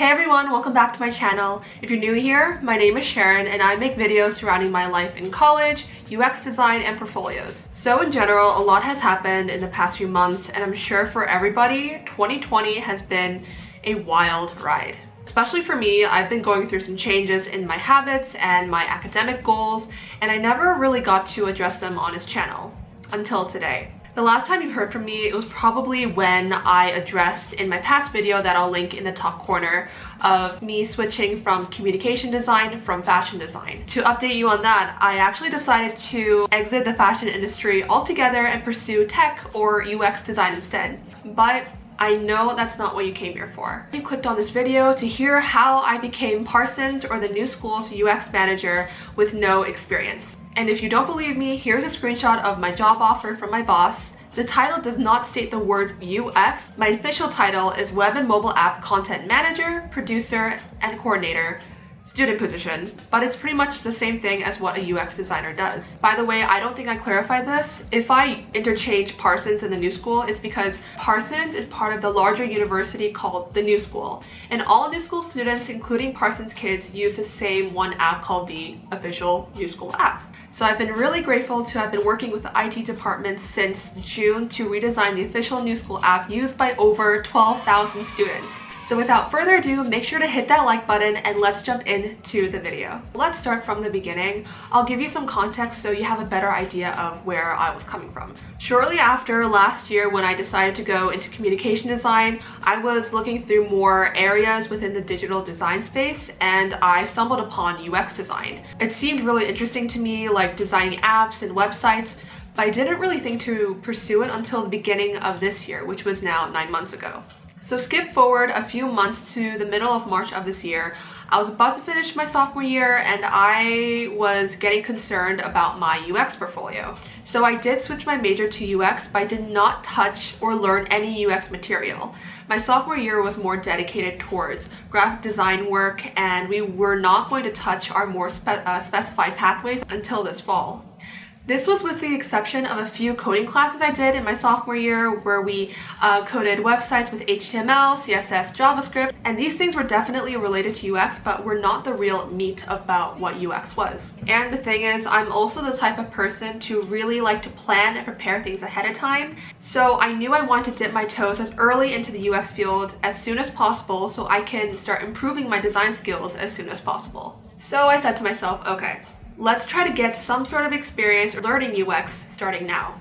Hey everyone, welcome back to my channel. If you're new here, my name is Sharon and I make videos surrounding my life in college, UX design, and portfolios. So in general, a lot has happened in the past few months, and I'm sure for everybody, 2020 has been a wild ride. Especially for me, I've been going through some changes in my habits and my academic goals, and I never really got to address them on this channel until today. The last time you heard from me, it was probably when I addressed in my past video that I'll link in the top corner of me switching from communication design from fashion design. To update you on that, I actually decided to exit the fashion industry altogether and pursue tech or UX design instead. But I know that's not what you came here for. You clicked on this video to hear how I became Parsons, or the new school's UX manager with no experience. And if you don't believe me, here's a screenshot of my job offer from my boss. The title does not state the words UX. My official title is Web and Mobile App Content Manager, Producer, and Coordinator, student position, but it's pretty much the same thing as what a UX designer does. By the way, I don't think I clarified this. If I interchange Parsons and the new school, it's because Parsons is part of the larger university called the new school, and all new school students, including Parsons kids, use the same one app called the official new school app. So I've been really grateful to have been working with the IT department since June to redesign the official new school app used by over 12,000 students. So without further ado, make sure to hit that like button and let's jump into the video. Let's start from the beginning. I'll give you some context so you have a better idea of where I was coming from. Shortly after last year, when I decided to go into communication design, I was looking through more areas within the digital design space and I stumbled upon UX design. It seemed really interesting to me, like designing apps and websites, but I didn't really think to pursue it until the beginning of this year, which was now 9 months ago. So skip forward a few months to the middle of March of this year. I was about to finish my sophomore year and I was getting concerned about my UX portfolio. So I did switch my major to UX, but I did not touch or learn any UX material. My sophomore year was more dedicated towards graphic design work, and we were not going to touch our more specified pathways until this fall. This was with the exception of a few coding classes I did in my sophomore year where we coded websites with HTML, CSS, JavaScript, and these things were definitely related to UX, but were not the real meat about what UX was. And the thing is, I'm also the type of person to really like to plan and prepare things ahead of time, so I knew I wanted to dip my toes as early into the UX field as soon as possible so I can start improving my design skills as soon as possible. So I said to myself, okay, let's try to get some sort of experience learning UX starting now.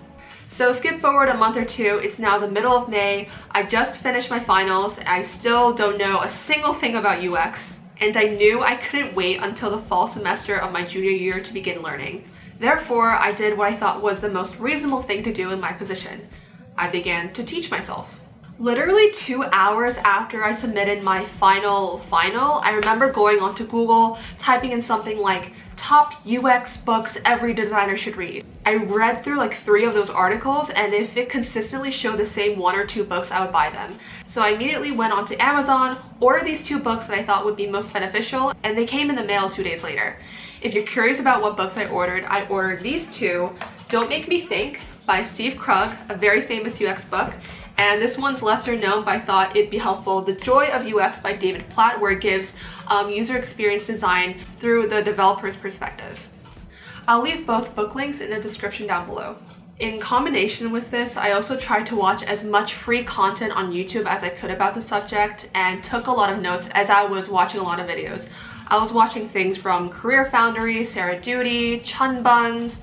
So skip forward a month or two, it's now the middle of May, I just finished my finals, I still don't know a single thing about UX, and I knew I couldn't wait until the fall semester of my junior year to begin learning. Therefore, I did what I thought was the most reasonable thing to do in my position. I began to teach myself. Literally 2 hours after I submitted my final, I remember going onto Google, typing in something like top UX books every designer should read. I read through like 3 of those articles, and if it consistently showed the same 1 or 2 books, I would buy them. So I immediately went onto Amazon, ordered these 2 books that I thought would be most beneficial, and they came in the mail 2 days later. If you're curious about what books I ordered these 2, Don't Make Me Think by Steve Krug, a very famous UX book, and this one's lesser known, but I thought it'd be helpful, The Joy of UX by David Platt, where it gives user experience design through the developer's perspective. I'll leave both book links in the description down below. In combination with this, I also tried to watch as much free content on YouTube as I could about the subject and took a lot of notes as I was watching a lot of videos. I was watching things from CareerFoundry, Sara Doody, Chunbuns,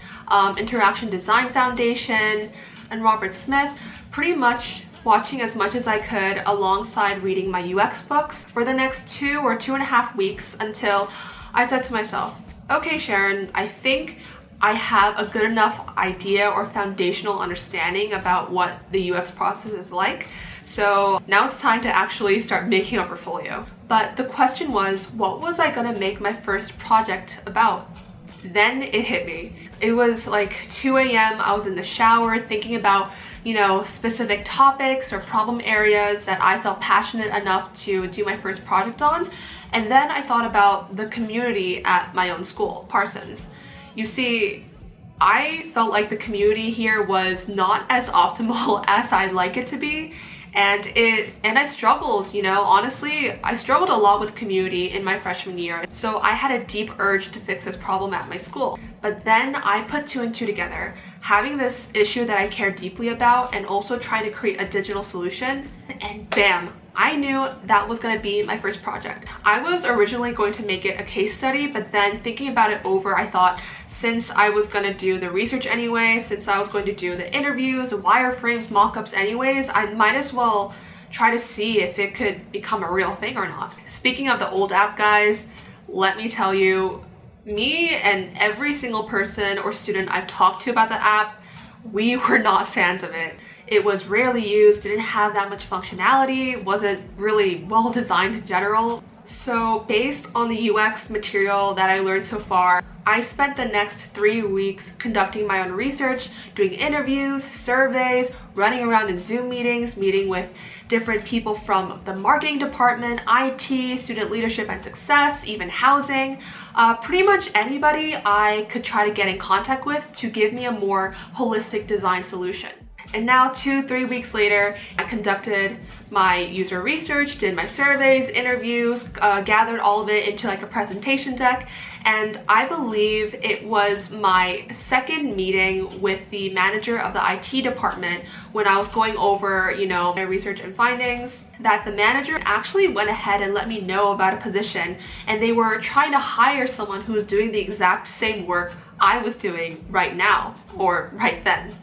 Interaction Design Foundation, and Robert Smith, pretty much watching as much as I could alongside reading my UX books for the next 2 or 2.5 weeks until I said to myself, okay Sharon, I think I have a good enough idea or foundational understanding about what the UX process is like, so now it's time to actually start making a portfolio. But the question was, what was I gonna make my first project about? Then it hit me. It was like 2 a.m. I was in the shower thinking about, specific topics or problem areas that I felt passionate enough to do my first project on. And then I thought about the community at my own school, Parsons. You see, I felt like the community here was not as optimal as I'd like it to be, And I struggled, honestly, I struggled a lot with community in my freshman year. So I had a deep urge to fix this problem at my school. But then I put two and two together, having this issue that I care deeply about and also trying to create a digital solution, and bam, I knew that was going to be my first project. I was originally going to make it a case study, but then thinking about it over, I thought since I was going to do the research anyway, since I was going to do the interviews, wireframes, mock-ups anyways, I might as well try to see if it could become a real thing or not. Speaking of the old app, guys, let me tell you, me and every single person or student I've talked to about the app, we were not fans of it. It was rarely used, didn't have that much functionality, wasn't really well designed in general. So based on the UX material that I learned so far, I spent the next 3 weeks conducting my own research, doing interviews, surveys, running around in Zoom meetings, meeting with different people from the marketing department, IT, student leadership and success, even housing, pretty much anybody I could try to get in contact with to give me a more holistic design solution. And now 2-3 weeks later, I conducted my user research, did my surveys, interviews, gathered all of it into like a presentation deck, and I believe it was my second meeting with the manager of the IT department when I was going over, my research and findings, that the manager actually went ahead and let me know about a position, and they were trying to hire someone who was doing the exact same work I was doing right now, or right then.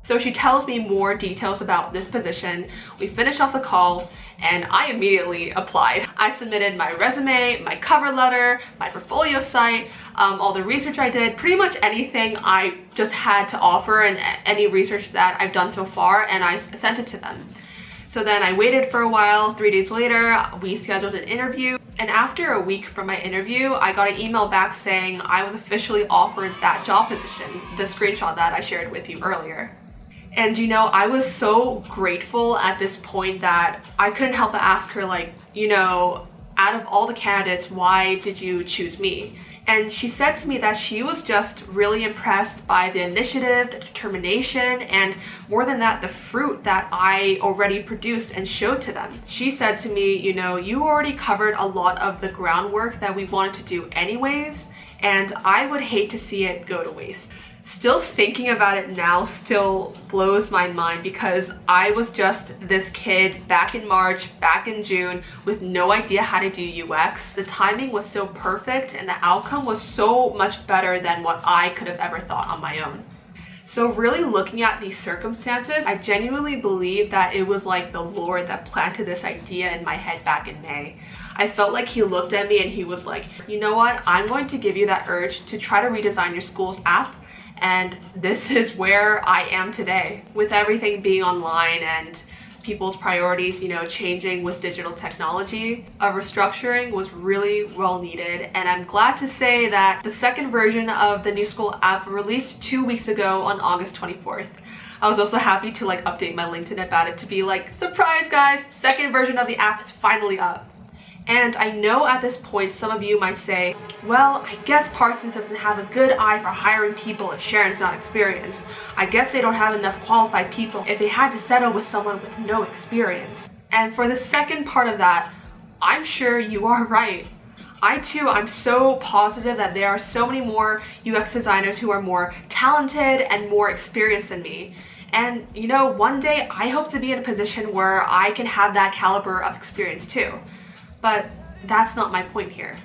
So she tells me more details about this position. We finish off the call and I immediately applied. I submitted my resume, my cover letter, my portfolio site, all the research I did, pretty much anything I just had to offer and any research that I've done so far, and I sent it to them. So then I waited for a while. 3 days later, we scheduled an interview. And after a week from my interview, I got an email back saying I was officially offered that job position, the screenshot that I shared with you earlier. And I was so grateful at this point that I couldn't help but ask her, out of all the candidates, why did you choose me? And she said to me that she was just really impressed by the initiative, the determination, and more than that, the fruit that I already produced and showed to them. She said to me, you already covered a lot of the groundwork that we wanted to do anyways, and I would hate to see it go to waste. Still thinking about it now still blows my mind, because I was just this kid back in March, back in June, with no idea how to do UX. The timing was so perfect and the outcome was so much better than what I could have ever thought on my own. So really looking at these circumstances, I genuinely believe that it was like the Lord that planted this idea in my head back in May. I felt like he looked at me and he was like, you know what, I'm going to give you that urge to try to redesign your school's app. And this is where I am today, with everything being online and people's priorities, changing with digital technology. A restructuring was really well needed, and I'm glad to say that the second version of the new school app released 2 weeks ago on August 24th. I was also happy to update my LinkedIn about it to be like, surprise guys, second version of the app is finally up. And I know at this point some of you might say, well, I guess Parsons doesn't have a good eye for hiring people if Sharon's not experienced. I guess they don't have enough qualified people if they had to settle with someone with no experience. And for the second part of that, I'm sure you are right. I'm so positive that there are so many more UX designers who are more talented and more experienced than me. And one day I hope to be in a position where I can have that caliber of experience too. But that's not my point here.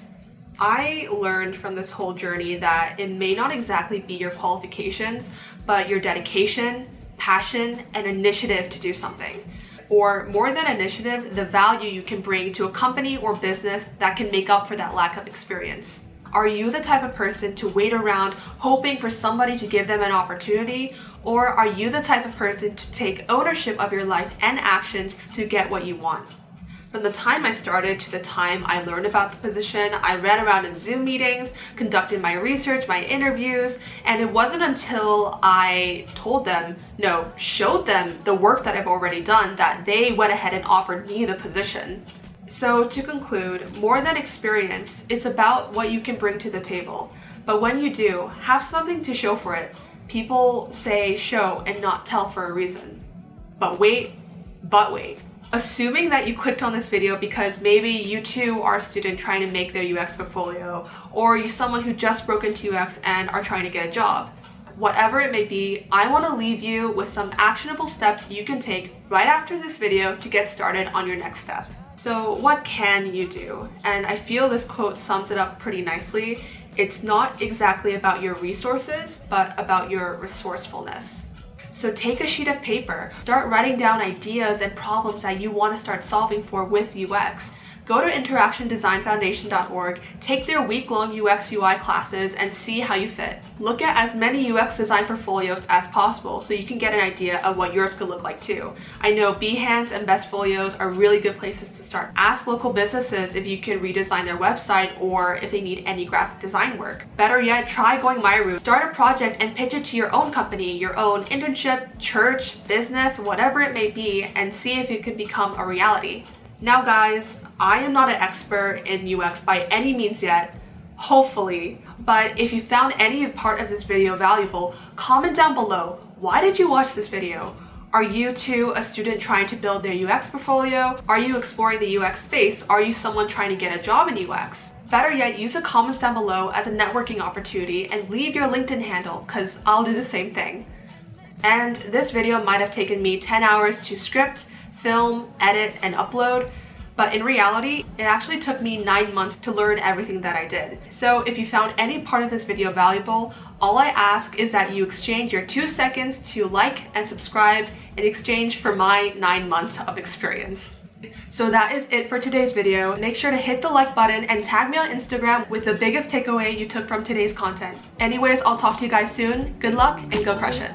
I learned from this whole journey that it may not exactly be your qualifications, but your dedication, passion, and initiative to do something. Or more than initiative, the value you can bring to a company or business that can make up for that lack of experience. Are you the type of person to wait around hoping for somebody to give them an opportunity? Or are you the type of person to take ownership of your life and actions to get what you want? From the time I started to the time I learned about the position, I ran around in Zoom meetings, conducted my research, my interviews, and it wasn't until I showed them the work that I've already done that they went ahead and offered me the position. So to conclude, more than experience, it's about what you can bring to the table. But when you do, have something to show for it. People say show and not tell for a reason. But wait. Assuming that you clicked on this video because maybe you too are a student trying to make their UX portfolio, or you're someone who just broke into UX and are trying to get a job. Whatever it may be, I want to leave you with some actionable steps you can take right after this video to get started on your next step. So what can you do? And I feel this quote sums it up pretty nicely. It's not exactly about your resources, but about your resourcefulness. So take a sheet of paper, start writing down ideas and problems that you want to start solving for with UX. Go to interactiondesignfoundation.org, take their week-long UX UI classes and see how you fit. Look at as many UX design portfolios as possible so you can get an idea of what yours could look like too. I know Behance and Bestfolios are really good places to start. Ask local businesses if you can redesign their website or if they need any graphic design work. Better yet, try going my route. Start a project and pitch it to your own company, your own internship, church, business, whatever it may be, and see if it could become a reality. Now guys, I am not an expert in UX by any means yet, hopefully, but if you found any part of this video valuable, comment down below. Why did you watch this video? Are you too a student trying to build their UX portfolio? Are you exploring the UX space? Are you someone trying to get a job in UX? Better yet, use the comments down below as a networking opportunity and leave your LinkedIn handle, because I'll do the same thing. And this video might have taken me 10 hours to script, film, edit, and upload, but in reality, it actually took me 9 months to learn everything that I did. So if you found any part of this video valuable, all I ask is that you exchange your 2 seconds to like and subscribe in exchange for my 9 months of experience. So that is it for today's video. Make sure to hit the like button and tag me on Instagram with the biggest takeaway you took from today's content. Anyways, I'll talk to you guys soon. Good luck and go crush it.